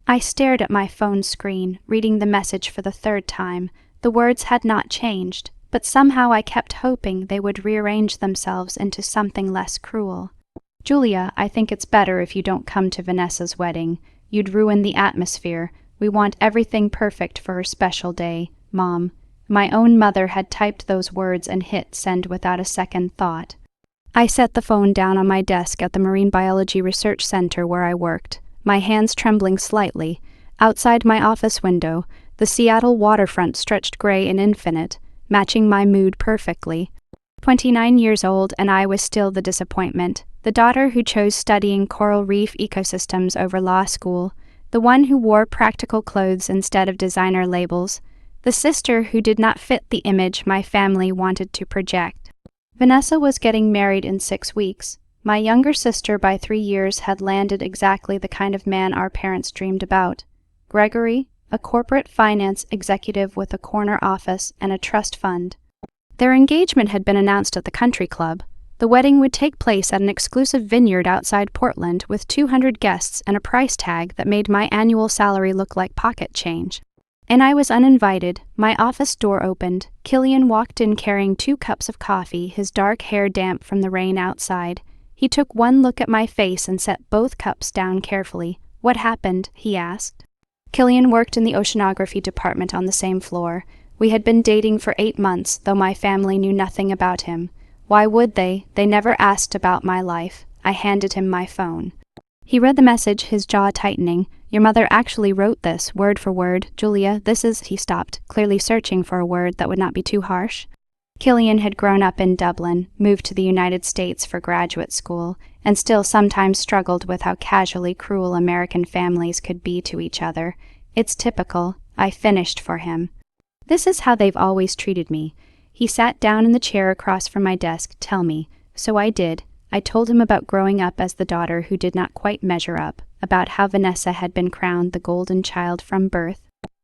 I stared at my phone screen, reading the message for the third time. The words had not changed, but somehow I kept hoping they would rearrange themselves into something less cruel. Julia, I think it's better if you don't come to Vanessa's wedding. You'd ruin the atmosphere. We want everything perfect for her special day, Mom. My own mother had typed those words and hit send without a second thought. I set the phone down on my desk at the Marine Biology Research Center where I worked, my hands trembling slightly. Outside my office window, the Seattle waterfront stretched gray and infinite, matching my mood perfectly. 29 years old, and I was still the disappointment, the daughter who chose studying coral reef ecosystems over law school, the one who wore practical clothes instead of designer labels, the sister who did not fit the image my family wanted to project. Vanessa was getting married in 6 weeks. My younger sister by 3 years had landed exactly the kind of man our parents dreamed about. Gregory, a corporate finance executive with a corner office and a trust fund. Their engagement had been announced at the country club. The wedding would take place at an exclusive vineyard outside Portland with 200 guests and a price tag that made my annual salary look like pocket change. And I was uninvited. My office door opened. Killian walked in carrying 2 cups of coffee, his dark hair damp from the rain outside. He took one look at my face and set both cups down carefully. "What happened?" he asked. Killian worked in the oceanography department on the same floor. We had been dating for 8 months, though my family knew nothing about him. Why would they? They never asked about my life. I handed him my phone. He read the message, his jaw tightening. "Your mother actually wrote this, word for word. Julia, this is—" He stopped, clearly searching for a word that would not be too harsh. Killian had grown up in Dublin, moved to the United States for graduate school, and still sometimes struggled with how casually cruel American families could be to each other. "It's typical." I finished for him. "This is how they've always treated me." He sat down in the chair across from my desk. "Tell me." So I did. I told him about growing up as the daughter who did not quite measure up, about how Vanessa had been crowned the golden child from birth.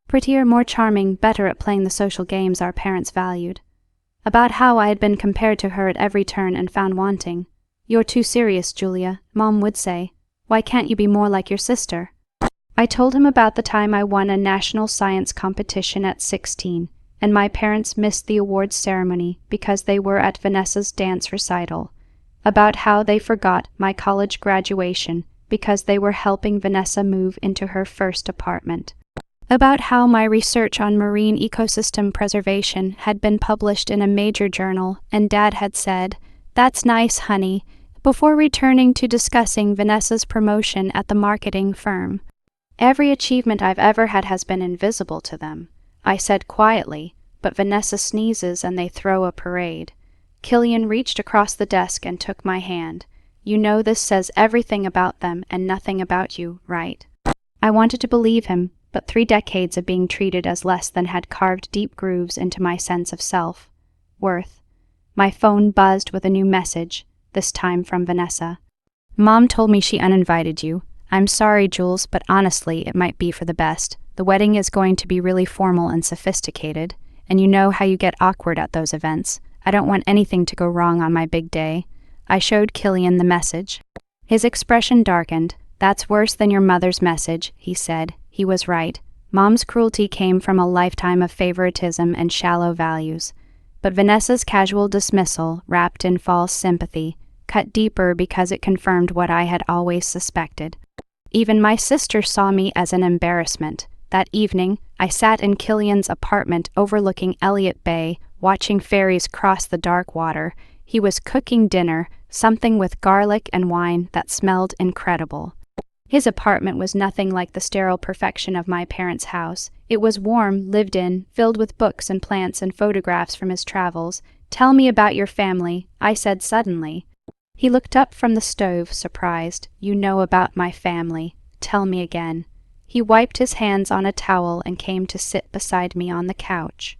Prettier, more charming, better at playing the social games our parents valued. About how I had been compared to her at every turn and found wanting. "You're too serious, Julia," Mom would say. "Why can't you be more like your sister?" I told him about the time I won a national science competition at 16, and my parents missed the awards ceremony because they were at Vanessa's dance recital. About how they forgot my college graduation because they were helping Vanessa move into her first apartment. About how my research on marine ecosystem preservation had been published in a major journal, and Dad had said, "That's nice, honey," before returning to discussing Vanessa's promotion at the marketing firm. "Every achievement I've ever had has been invisible to them," I said quietly, but Vanessa sneezes and they throw a parade. Killian reached across the desk and took my hand. "You know this says everything about them and nothing about you, right?" I wanted to believe him, but 3 decades of being treated as less than had carved deep grooves into my sense of self. Worth. My phone buzzed with a new message, this time from Vanessa. "Mom told me she uninvited you. I'm sorry, Jules, but honestly, it might be for the best. The wedding is going to be really formal and sophisticated, and you know how you get awkward at those events. I don't want anything to go wrong on my big day." I showed Killian the message. His expression darkened. "That's worse than your mother's message," he said. He was right. Mom's cruelty came from a lifetime of favoritism and shallow values. But Vanessa's casual dismissal, wrapped in false sympathy, cut deeper because it confirmed what I had always suspected. Even my sister saw me as an embarrassment. That evening, I sat in Killian's apartment overlooking Elliott Bay, watching ferries cross the dark water. He was cooking dinner, something with garlic and wine that smelled incredible. His apartment was nothing like the sterile perfection of my parents' house. It was warm, lived in, filled with books and plants and photographs from his travels. "Tell me about your family," I said suddenly. He looked up from the stove, surprised. "You know about my family. Tell me again." He wiped his hands on a towel and came to sit beside me on the couch.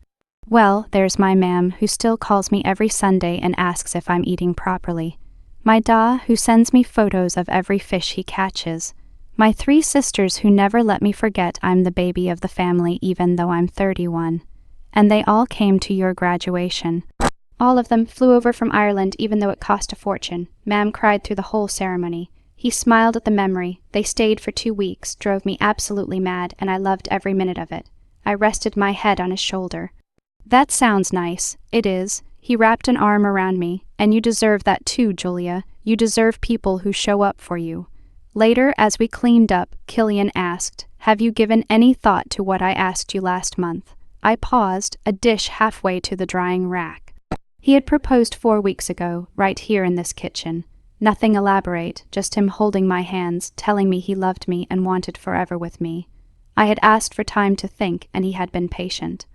"Well, there's my ma'am, who still calls me every Sunday and asks if I'm eating properly. My da, who sends me photos of every fish he catches. My 3 sisters who never let me forget I'm the baby of the family even though I'm 31. And they all came to your graduation. All of them flew over from Ireland even though it cost a fortune." Ma'am cried through the whole ceremony. He smiled at the memory. They stayed for 2 weeks, drove me absolutely mad, and I loved every minute of it. I rested my head on his shoulder. That sounds nice. It is. He wrapped an arm around me. And you deserve that too, Julia. You deserve people who show up for you. Later, as we cleaned up, Killian asked, "Have you given any thought to what I asked you last month?" I paused, a dish halfway to the drying rack. He had proposed 4 weeks ago, right here in this kitchen. Nothing elaborate, just him holding my hands, telling me he loved me and wanted forever with me. I had asked for time to think, and he had been patient.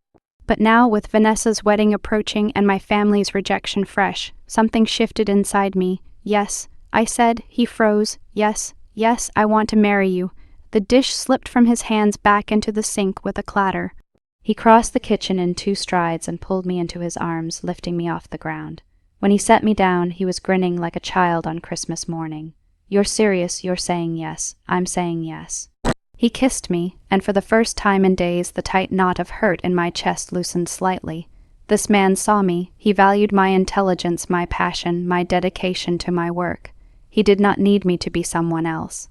But now, with Vanessa's wedding approaching and my family's rejection fresh, something shifted inside me. "Yes," I said. He froze. "Yes, yes, I want to marry you." The dish slipped from his hands back into the sink with a clatter. He crossed the kitchen in 2 strides and pulled me into his arms, lifting me off the ground. When he set me down, he was grinning like a child on Christmas morning. "You're serious, you're saying yes. I'm saying yes." He kissed me, and for the first time in days the tight knot of hurt in my chest loosened slightly. This man saw me. He valued my intelligence, my passion, my dedication to my work. He did not need me to be someone else.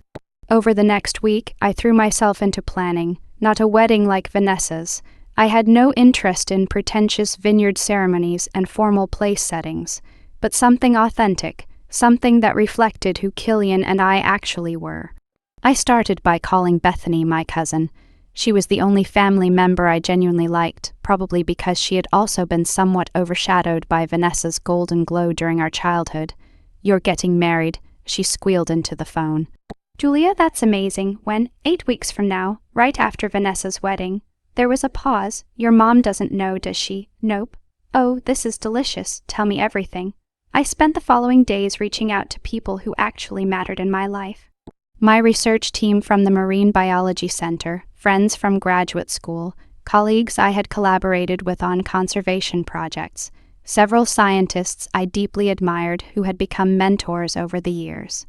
Over the next week, I threw myself into planning, not a wedding like Vanessa's. I had no interest in pretentious vineyard ceremonies and formal place settings, but something authentic, something that reflected who Killian and I actually were. I started by calling Bethany my cousin. She was the only family member I genuinely liked, probably because she had also been somewhat overshadowed by Vanessa's golden glow during our childhood. "You're getting married," she squealed into the phone. "Julia, that's amazing. When? 8 weeks from now, right after Vanessa's wedding." There was a pause. "Your mom doesn't know, does she?" "Nope." "Oh, this is delicious. Tell me everything." I spent the following days reaching out to people who actually mattered in my life. My research team from the Marine Biology Center, friends from graduate school, colleagues I had collaborated with on conservation projects, several scientists I deeply admired who had become mentors over the years.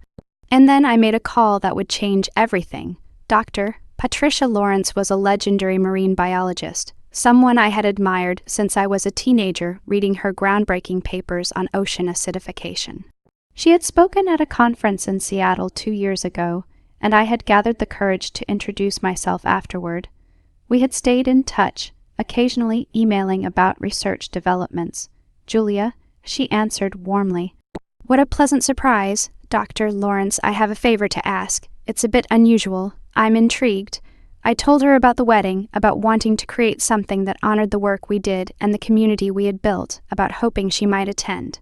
And then I made a call that would change everything. Dr. Patricia Lawrence was a legendary marine biologist, someone I had admired since I was a teenager reading her groundbreaking papers on ocean acidification. She had spoken at a conference in Seattle 2 years ago, and I had gathered the courage to introduce myself afterward. We had stayed in touch, occasionally emailing about research developments. "Julia," she answered warmly. "What a pleasant surprise. Dr. Lawrence, I have a favor to ask. It's a bit unusual. I'm intrigued." I told her about the wedding, about wanting to create something that honored the work we did and the community we had built, about hoping she might attend.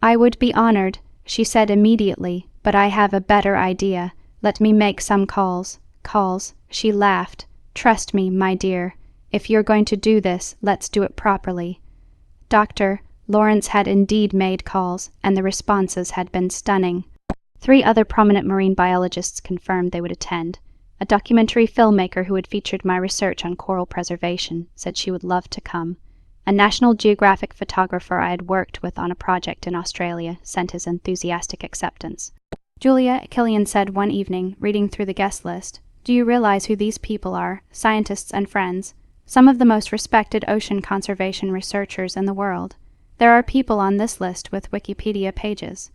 "I would be honored," she said immediately, "but I have a better idea. Let me make some calls." "Calls?" She laughed. "Trust me, my dear. If you're going to do this, let's do it properly." Dr. Lawrence had indeed made calls, and the responses had been stunning. 3 other prominent marine biologists confirmed they would attend. A documentary filmmaker who had featured my research on coral preservation said she would love to come. A National Geographic photographer I had worked with on a project in Australia sent his enthusiastic acceptance. "Julia," Killian said one evening, reading through the guest list, "do you realize who these people are? Scientists and friends. Some of the most respected ocean conservation researchers in the world. There are people on this list with Wikipedia pages."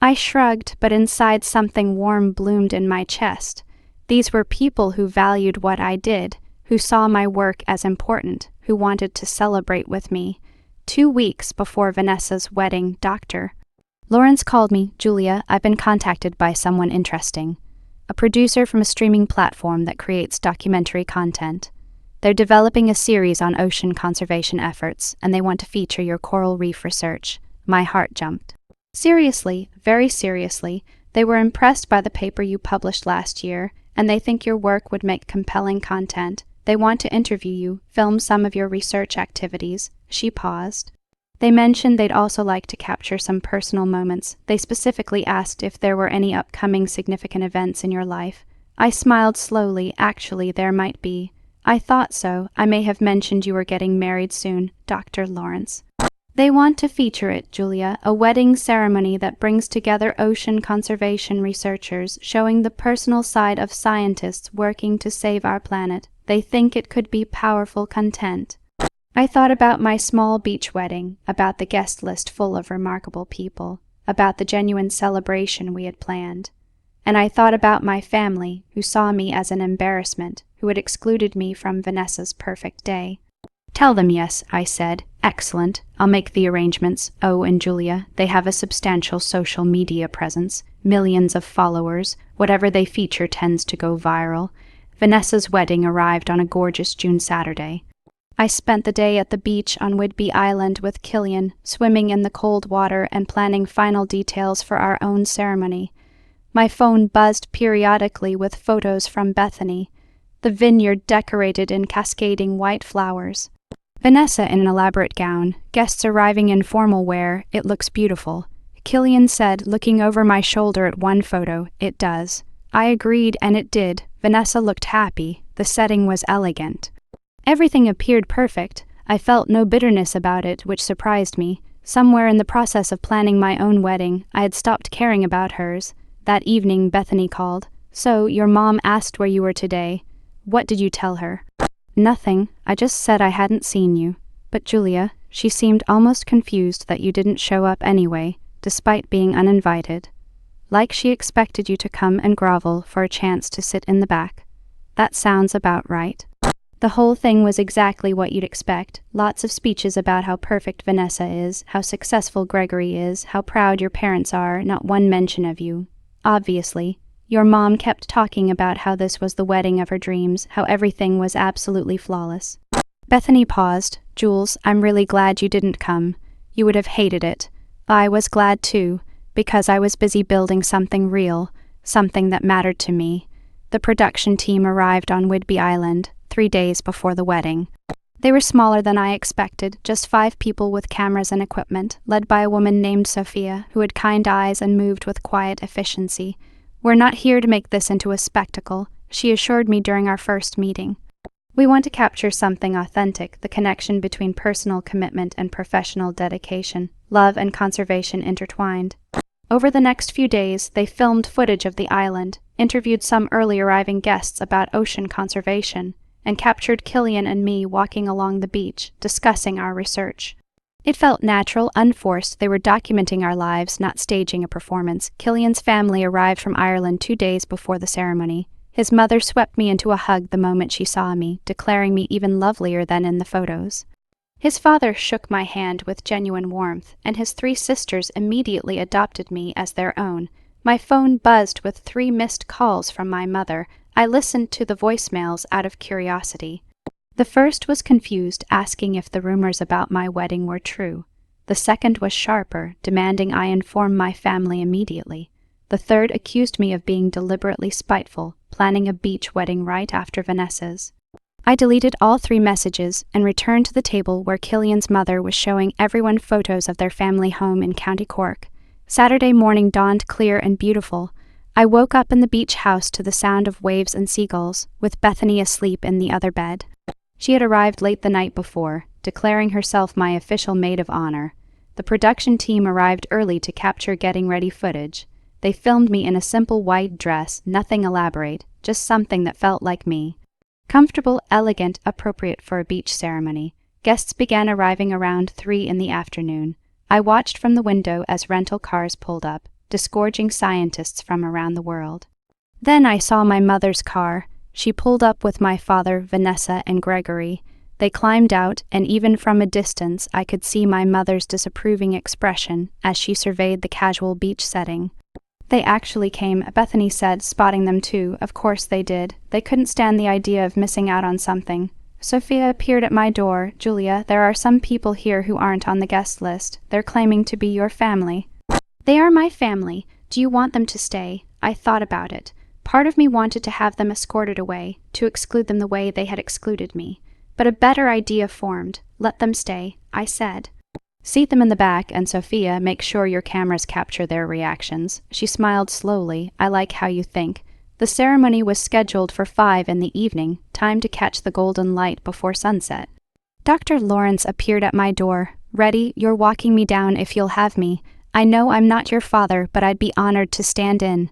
I shrugged, but inside something warm bloomed in my chest. These were people who valued what I did, who saw my work as important, who wanted to celebrate with me. 2 weeks before Vanessa's wedding, Dr. Lawrence called me. "Julia, I've been contacted by someone interesting. A producer from a streaming platform that creates documentary content. They're developing a series on ocean conservation efforts, and they want to feature your coral reef research." My heart jumped. "Seriously, very seriously, they were impressed by the paper you published last year, and they think your work would make compelling content. They want to interview you, film some of your research activities." She paused. "They mentioned they'd also like to capture some personal moments. They specifically asked if there were any upcoming significant events in your life." I smiled slowly. "Actually, there might be." "I thought so. I may have mentioned you were getting married soon, Dr. Lawrence." "They want to feature it, Julia, a wedding ceremony that brings together ocean conservation researchers, showing the personal side of scientists working to save our planet. They think it could be powerful content." I thought about my small beach wedding, about the guest list full of remarkable people, about the genuine celebration we had planned. and I thought about my family, who saw me as an embarrassment, who had excluded me from Vanessa's perfect day. Tell them yes, I said. Excellent. I'll make the arrangements. Oh, and Julia, they have a substantial social media presence. Millions of followers. Whatever they feature tends to go viral. Vanessa's wedding arrived on a gorgeous June Saturday. I spent the day at the beach on Whidbey Island with Killian, swimming in the cold water and planning final details for our own ceremony. My phone buzzed periodically with photos from Bethany, the vineyard decorated in cascading white flowers. Vanessa in an elaborate gown, guests arriving in formal wear. It looks beautiful. Killian said, looking over my shoulder at one photo, it does. I agreed, and it did. Vanessa looked happy. The setting was elegant. Everything appeared perfect. I felt no bitterness about it, which surprised me. Somewhere in the process of planning my own wedding, I had stopped caring about hers. That evening, Bethany called. So, your mom asked where you were today. What did you tell her? Nothing. I just said I hadn't seen you. But Julia, she seemed almost confused that you didn't show up anyway, despite being uninvited. Like she expected you to come and grovel for a chance to sit in the back. That sounds about right. The whole thing was exactly what you'd expect. Lots of speeches about how perfect Vanessa is, how successful Gregory is, how proud your parents are, not one mention of you. Obviously. Your mom kept talking about how this was the wedding of her dreams, how everything was absolutely flawless. Bethany paused. Jules, I'm really glad you didn't come. You would have hated it. I was glad too, because I was busy building something real, something that mattered to me. The production team arrived on Whidbey Island 3 days before the wedding. They were smaller than I expected, just 5 people with cameras and equipment, led by a woman named Sophia, who had kind eyes and moved with quiet efficiency. We're not here to make this into a spectacle, she assured me during our first meeting. We want to capture something authentic, the connection between personal commitment and professional dedication, love and conservation intertwined. Over the next few days, they filmed footage of the island, interviewed some early arriving guests about ocean conservation, and captured Killian and me walking along the beach, discussing our research. It felt natural, unforced. They were documenting our lives, not staging a performance. Killian's family arrived from Ireland 2 days before the ceremony. His mother swept me into a hug the moment she saw me, declaring me even lovelier than in the photos. His father shook my hand with genuine warmth, and his 3 sisters immediately adopted me as their own. My phone buzzed with 3 missed calls from my mother. I listened to the voicemails out of curiosity. The first was confused, asking if the rumors about my wedding were true. The second was sharper, demanding I inform my family immediately. The third accused me of being deliberately spiteful, planning a beach wedding right after Vanessa's. I deleted all 3 messages and returned to the table where Killian's mother was showing everyone photos of their family home in County Cork. Saturday morning dawned clear and beautiful. I woke up in the beach house to the sound of waves and seagulls, with Bethany asleep in the other bed. She had arrived late the night before, declaring herself my official maid of honor. The production team arrived early to capture getting ready footage. They filmed me in a simple white dress, nothing elaborate, just something that felt like me. Comfortable, elegant, appropriate for a beach ceremony. Guests began arriving around 3 in the afternoon. I watched from the window as rental cars pulled up, disgorging scientists from around the world. Then I saw my mother's car. She pulled up with my father, Vanessa, and Gregory. They climbed out, and even from a distance I could see my mother's disapproving expression as she surveyed the casual beach setting. They actually came, Bethany said, spotting them too. Of course they did. They couldn't stand the idea of missing out on something. Sophia appeared at my door. Julia, there are some people here who aren't on the guest list. They're claiming to be your family. They are my family. Do you want them to stay? I thought about it. Part of me wanted to have them escorted away, to exclude them the way they had excluded me. But a better idea formed. Let them stay, I said. Seat them in the back, and Sophia, make sure your cameras capture their reactions. She smiled slowly. I like how you think. The ceremony was scheduled for 5 in the evening, time to catch the golden light before sunset. Dr. Lawrence appeared at my door. Ready, you're walking me down if you'll have me. I know I'm not your father, but I'd be honored to stand in.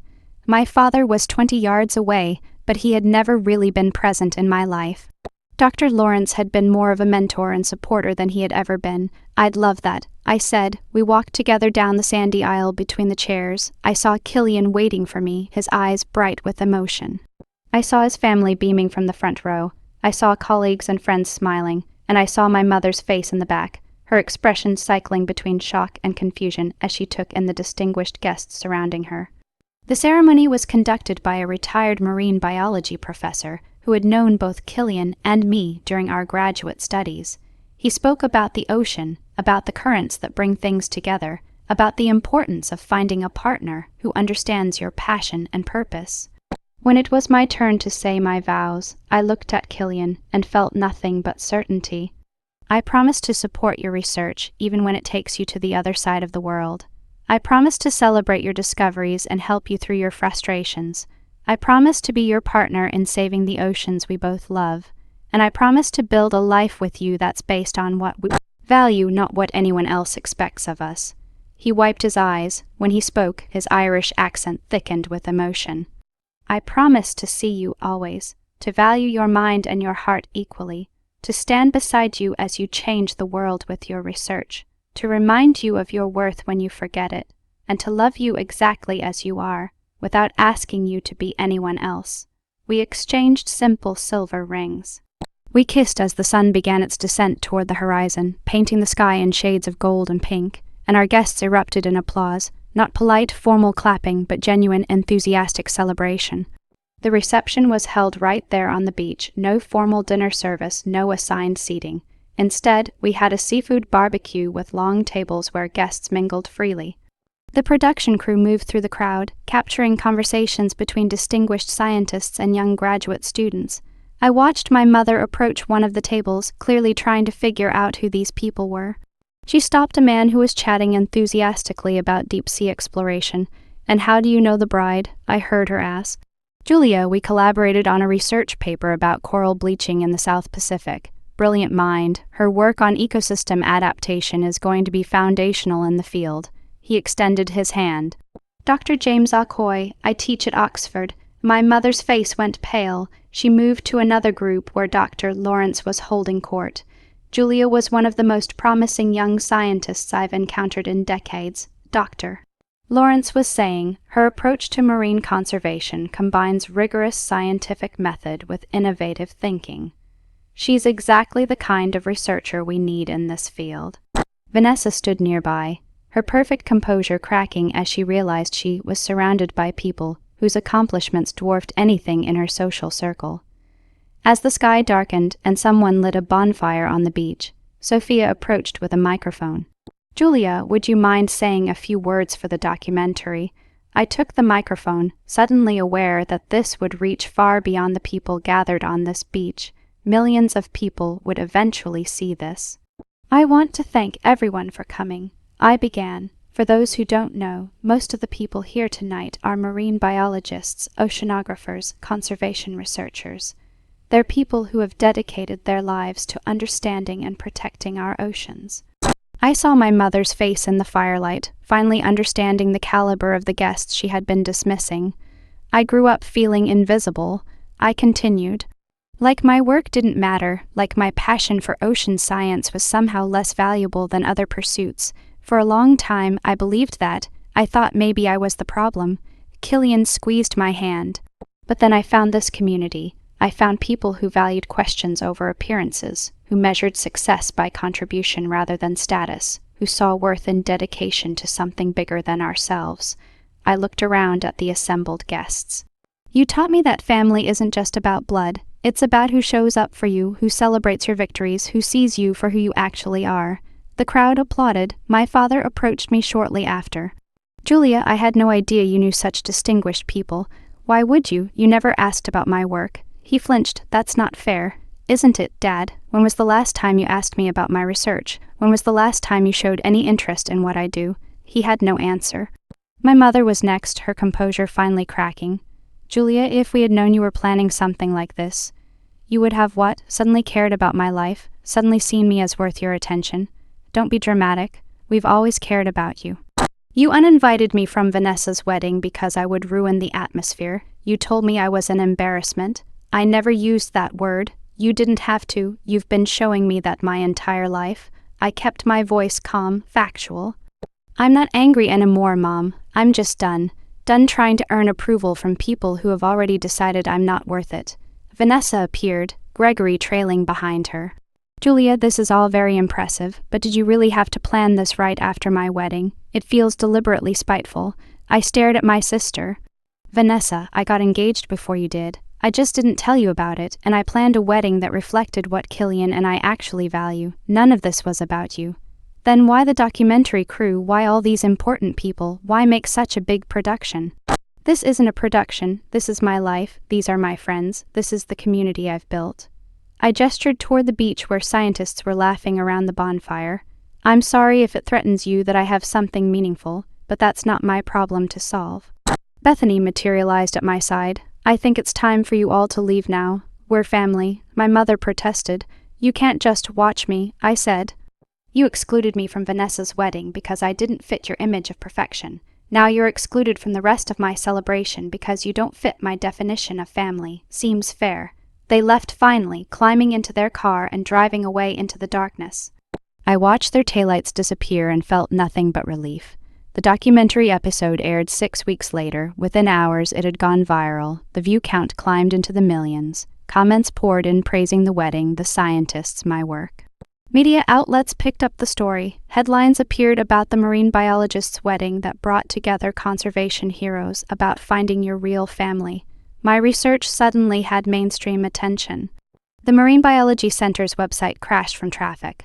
My father was 20 yards away, but he had never really been present in my life. Dr. Lawrence had been more of a mentor and supporter than he had ever been. I'd love that, I said. We walked together down the sandy aisle between the chairs. I saw Killian waiting for me, his eyes bright with emotion. I saw his family beaming from the front row. I saw colleagues and friends smiling, and I saw my mother's face in the back, her expression cycling between shock and confusion as she took in the distinguished guests surrounding her. The ceremony was conducted by a retired marine biology professor who had known both Killian and me during our graduate studies. He spoke about the ocean, about the currents that bring things together, about the importance of finding a partner who understands your passion and purpose. When it was my turn to say my vows, I looked at Killian and felt nothing but certainty. I promise to support your research even when it takes you to the other side of the world. I promise to celebrate your discoveries and help you through your frustrations. I promise to be your partner in saving the oceans we both love. And I promise to build a life with you that's based on what we value, not what anyone else expects of us. He wiped his eyes. When he spoke, his Irish accent thickened with emotion. I promise to see you always, to value your mind and your heart equally, to stand beside you as you change the world with your research, to remind you of your worth when you forget it, and to love you exactly as you are, without asking you to be anyone else. We exchanged simple silver rings. We kissed as the sun began its descent toward the horizon, painting the sky in shades of gold and pink, and our guests erupted in applause, not polite, formal clapping, but genuine, enthusiastic celebration. The reception was held right there on the beach, no formal dinner service, no assigned seating. Instead, we had a seafood barbecue with long tables where guests mingled freely. The production crew moved through the crowd, capturing conversations between distinguished scientists and young graduate students. I watched my mother approach one of the tables, clearly trying to figure out who these people were. She stopped a man who was chatting enthusiastically about deep-sea exploration. "And how do you know the bride?" I heard her ask. "Julia, we collaborated on a research paper about coral bleaching in the South Pacific. Brilliant mind. Her work on ecosystem adaptation is going to be foundational in the field." He extended his hand. "Dr. James Alcoy, I teach at Oxford." My mother's face went pale. She moved to another group where Dr. Lawrence was holding court. Julia was one of the most promising young scientists I've encountered in decades. "Doctor," Lawrence was saying, her approach to marine conservation combines rigorous scientific method with innovative thinking. She's exactly the kind of researcher we need in this field. Vanessa stood nearby, her perfect composure cracking as she realized she was surrounded by people whose accomplishments dwarfed anything in her social circle. As the sky darkened and someone lit a bonfire on the beach, Sophia approached with a microphone. "Julia, would you mind saying a few words for the documentary?" I took the microphone, suddenly aware that this would reach far beyond the people gathered on this beach. Millions of people would eventually see this. "I want to thank everyone for coming," I began. "For those who don't know, most of the people here tonight are marine biologists, oceanographers, conservation researchers. They're people who have dedicated their lives to understanding and protecting our oceans." I saw my mother's face in the firelight, finally understanding the caliber of the guests she had been dismissing. "I grew up feeling invisible," I continued. Like my work didn't matter, like my passion for ocean science was somehow less valuable than other pursuits. For a long time, I believed that. I thought maybe I was the problem. Killian squeezed my hand. But then I found this community. I found people who valued questions over appearances, who measured success by contribution rather than status, who saw worth in dedication to something bigger than ourselves. I looked around at the assembled guests. "You taught me that family isn't just about blood. It's about who shows up for you, who celebrates your victories, who sees you for who you actually are." The crowd applauded. My father approached me shortly after. "Julia, I had no idea you knew such distinguished people. Why would you? You never asked about my work." He flinched. "That's not fair." "Isn't it, Dad? When was the last time you asked me about my research? When was the last time you showed any interest in what I do?" He had no answer. My mother was next, her composure finally cracking. "Julia, if we had known you were planning something like this, you would have what? Suddenly cared about my life? Suddenly seen me as worth your attention? Don't be dramatic. We've always cared about you. You uninvited me from Vanessa's wedding because I would ruin the atmosphere. You told me I was an embarrassment. I never used that word. You didn't have to. You've been showing me that my entire life. I kept my voice calm, factual. I'm not angry anymore, Mom. I'm just done. Done trying to earn approval from people who have already decided I'm not worth it. Vanessa appeared, Gregory trailing behind her. Julia, this is all very impressive, but did you really have to plan this right after my wedding? It feels deliberately spiteful. I stared at my sister. Vanessa, I got engaged before you did. I just didn't tell you about it, and I planned a wedding that reflected what Killian and I actually value. None of this was about you. Then why the documentary crew? Why all these important people? Why make such a big production? This isn't a production. This is my life. These are my friends. This is the community I've built. I gestured toward the beach where scientists were laughing around the bonfire. I'm sorry if it threatens you that I have something meaningful, but that's not my problem to solve. Bethany materialized at my side. I think it's time for you all to leave now. We're family. My mother protested. You can't just watch me, I said. You excluded me from Vanessa's wedding because I didn't fit your image of perfection. Now you're excluded from the rest of my celebration because you don't fit my definition of family. Seems fair. They left finally, climbing into their car and driving away into the darkness. I watched their taillights disappear and felt nothing but relief. The documentary episode aired 6 weeks later. Within hours, it had gone viral. The view count climbed into the millions. Comments poured in praising the wedding, the scientists, my work. Media outlets picked up the story. Headlines appeared about the marine biologist's wedding that brought together conservation heroes, about finding your real family. My research suddenly had mainstream attention. The Marine Biology Center's website crashed from traffic.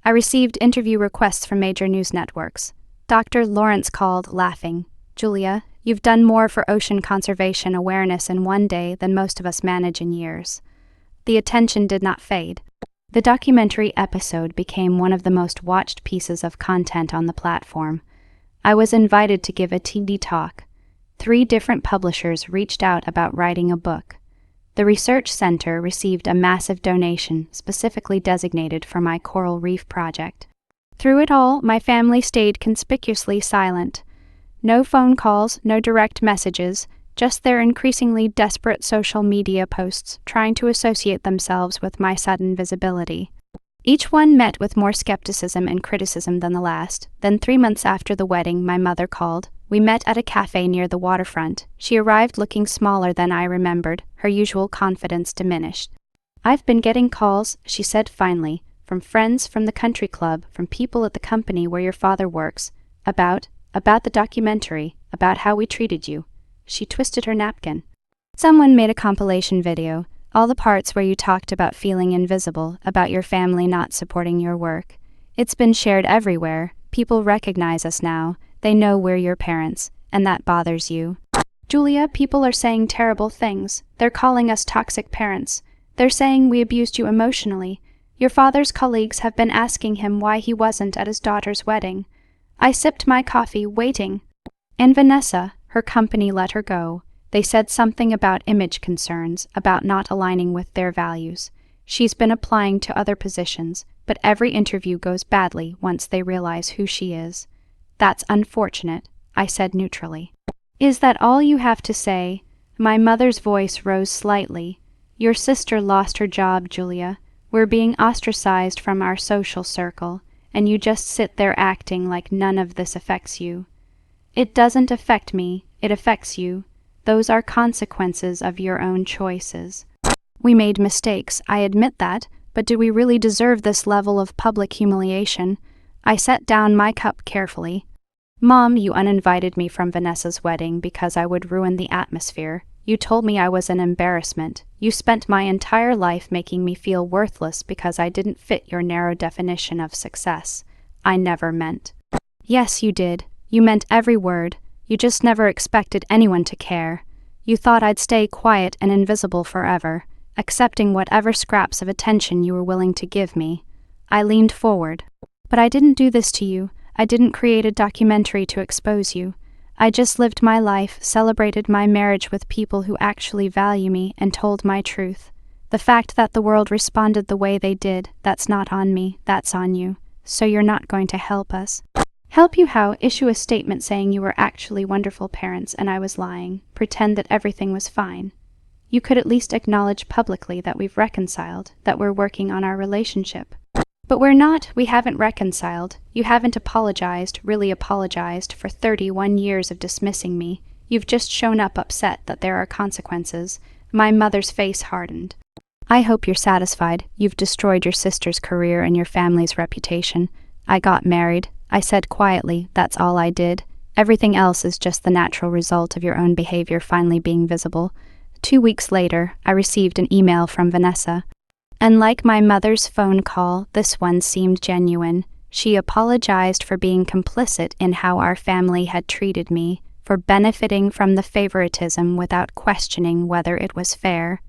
I received interview requests from major news networks. Dr. Lawrence called, laughing. Julia, you've done more for ocean conservation awareness in one day than most of us manage in years. The attention did not fade. The documentary episode became one of the most watched pieces of content on the platform. I was invited to give a TED talk. 3 different publishers reached out about writing a book. The research center received a massive donation specifically designated for my coral reef project. Through it all, my family stayed conspicuously silent. No phone calls, no direct messages, just their increasingly desperate social media posts trying to associate themselves with my sudden visibility. Each one met with more skepticism and criticism than the last. Then 3 months after the wedding, my mother called. We met at a cafe near the waterfront. She arrived looking smaller than I remembered, her usual confidence diminished. I've been getting calls, she said finally, from friends from the country club, from people at the company where your father works, about the documentary, about how we treated you. She twisted her napkin. Someone made a compilation video, all the parts where you talked about feeling invisible, about your family not supporting your work. It's been shared everywhere. People recognize us now. They know we're your parents, and that bothers you. Julia, people are saying terrible things. They're calling us toxic parents. They're saying we abused you emotionally. Your father's colleagues have been asking him why he wasn't at his daughter's wedding. I sipped my coffee, waiting. And Vanessa, her company let her go. They said something about image concerns, about not aligning with their values. She's been applying to other positions, but every interview goes badly once they realize who she is. That's unfortunate, I said neutrally. Is that all you have to say? My mother's voice rose slightly. Your sister lost her job, Julia. We're being ostracized from our social circle, and you just sit there acting like none of this affects you. It doesn't affect me, it affects you. Those are consequences of your own choices. We made mistakes, I admit that, but do we really deserve this level of public humiliation? I set down my cup carefully. Mom, you uninvited me from Vanessa's wedding because I would ruin the atmosphere. You told me I was an embarrassment. You spent my entire life making me feel worthless because I didn't fit your narrow definition of success. I never meant. Yes, you did. You meant every word. You just never expected anyone to care. You thought I'd stay quiet and invisible forever, accepting whatever scraps of attention you were willing to give me. I leaned forward. But I didn't do this to you. I didn't create a documentary to expose you. I just lived my life, celebrated my marriage with people who actually value me, and told my truth. The fact that the world responded the way they did, that's not on me, that's on you. So you're not going to help us. Help you how? Issue a statement saying you were actually wonderful parents and I was lying. Pretend that everything was fine. You could at least acknowledge publicly that we've reconciled, that we're working on our relationship. But we're not, we haven't reconciled. You haven't apologized, really apologized, for 31 years of dismissing me. You've just shown up upset that there are consequences. My mother's face hardened. I hope you're satisfied. You've destroyed your sister's career and your family's reputation. I got married. I said quietly, that's all I did. Everything else is just the natural result of your own behavior finally being visible. 2 weeks later, I received an email from Vanessa. And like my mother's phone call, this one seemed genuine. She apologized for being complicit in how our family had treated me, for benefiting from the favoritism without questioning whether it was fair.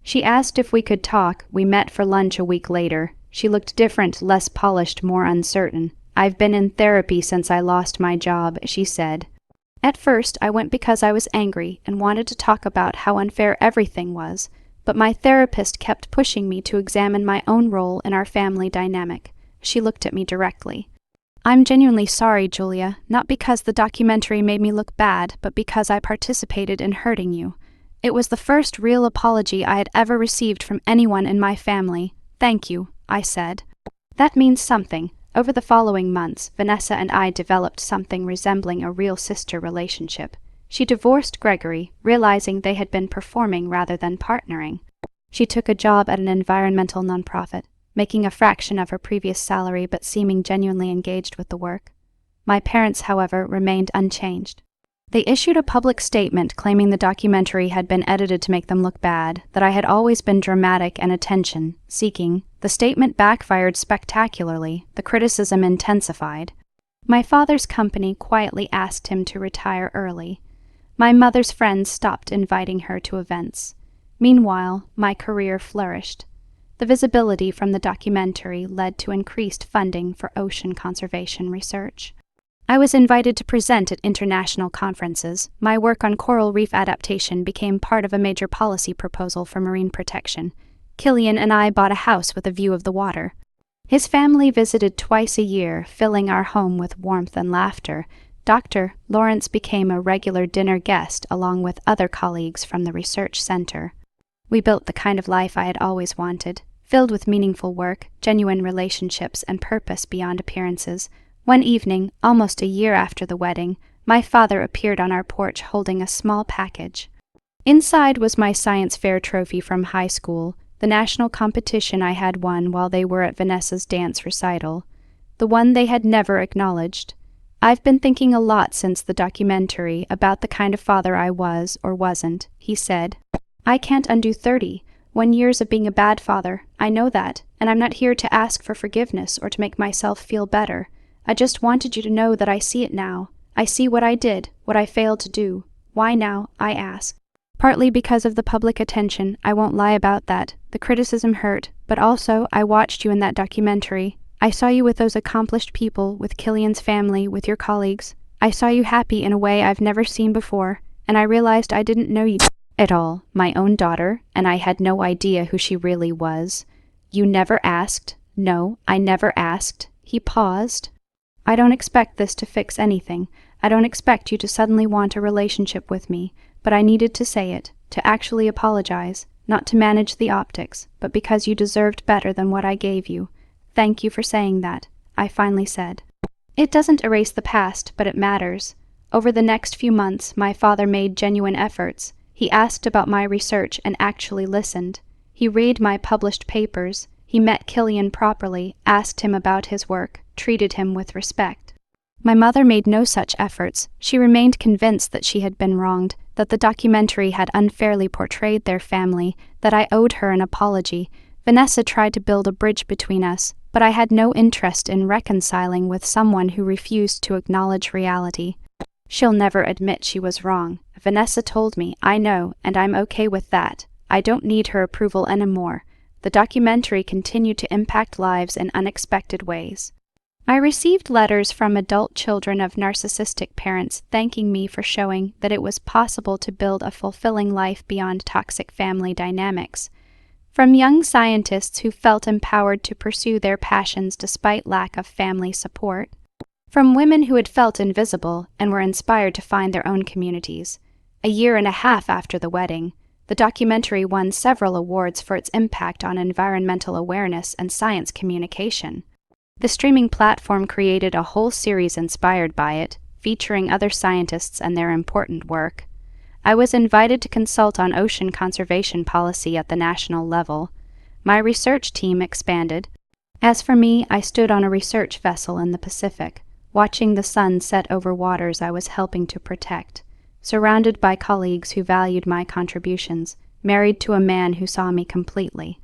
She asked if we could talk. We met for lunch a week later. She looked different, less polished, more uncertain. I've been in therapy since I lost my job, she said. At first, I went because I was angry and wanted to talk about how unfair everything was. But my therapist kept pushing me to examine my own role in our family dynamic. She looked at me directly. I'm genuinely sorry, Julia, not because the documentary made me look bad, but because I participated in hurting you. It was the first real apology I had ever received from anyone in my family. Thank you, I said. That means something. Over the following months, Vanessa and I developed something resembling a real sister relationship. She divorced Gregory, realizing they had been performing rather than partnering. She took a job at an environmental nonprofit, making a fraction of her previous salary but seeming genuinely engaged with the work. My parents, however, remained unchanged. They issued a public statement claiming the documentary had been edited to make them look bad, that I had always been dramatic and attention-seeking. The statement backfired spectacularly. The criticism intensified. My father's company quietly asked him to retire early. My mother's friends stopped inviting her to events. Meanwhile, my career flourished. The visibility from the documentary led to increased funding for ocean conservation research. I was invited to present at international conferences. My work on coral reef adaptation became part of a major policy proposal for marine protection. Killian and I bought a house with a view of the water. His family visited twice a year, filling our home with warmth and laughter. Dr. Lawrence became a regular dinner guest along with other colleagues from the research center. We built the kind of life I had always wanted, filled with meaningful work, genuine relationships, and purpose beyond appearances. One evening, almost a year after the wedding, my father appeared on our porch holding a small package. Inside was my science fair trophy from high school, the national competition I had won while they were at Vanessa's dance recital, the one they had never acknowledged. I've been thinking a lot since the documentary about the kind of father I was or wasn't, he said. I can't undo 31 years of being a bad father, I know that, and I'm not here to ask for forgiveness or to make myself feel better. I just wanted you to know that I see it now. I see what I did, what I failed to do. Why now, I ask. Partly because of the public attention, I won't lie about that. The criticism hurt, but also I watched you in that documentary. I saw you with those accomplished people, with Killian's family, with your colleagues. I saw you happy in a way I've never seen before, and I realized I didn't know you at all, my own daughter, and I had no idea who she really was. You never asked. No, I never asked. He paused. I don't expect this to fix anything. I don't expect you to suddenly want a relationship with me, but I needed to say it, to actually apologize, not to manage the optics, but because you deserved better than what I gave you. Thank you for saying that, I finally said. It doesn't erase the past, but it matters. Over the next few months, my father made genuine efforts. He asked about my research and actually listened. He read my published papers. He met Killian properly, asked him about his work, treated him with respect. My mother made no such efforts. She remained convinced that she had been wronged, that the documentary had unfairly portrayed their family, that I owed her an apology. Vanessa tried to build a bridge between us, but I had no interest in reconciling with someone who refused to acknowledge reality. She'll never admit she was wrong. Vanessa told me, I know, and I'm okay with that. I don't need her approval anymore. The documentary continued to impact lives in unexpected ways. I received letters from adult children of narcissistic parents thanking me for showing that it was possible to build a fulfilling life beyond toxic family dynamics. From young scientists who felt empowered to pursue their passions despite lack of family support. From women who had felt invisible and were inspired to find their own communities. A year and a half after the wedding, The documentary won several awards for its impact on environmental awareness and science communication. The streaming platform created a whole series inspired by it, featuring other scientists and their important work. I was invited to consult on ocean conservation policy at the national level. My research team expanded. As for me, I stood on a research vessel in the Pacific, watching the sun set over waters I was helping to protect, surrounded by colleagues who valued my contributions, married to a man who saw me completely.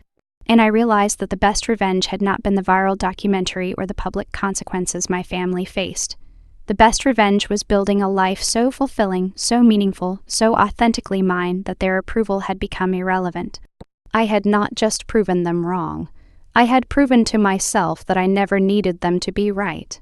And I realized that the best revenge had not been the viral documentary or the public consequences my family faced. The best revenge was building a life so fulfilling, so meaningful, so authentically mine that their approval had become irrelevant. I had not just proven them wrong. I had proven to myself that I never needed them to be right.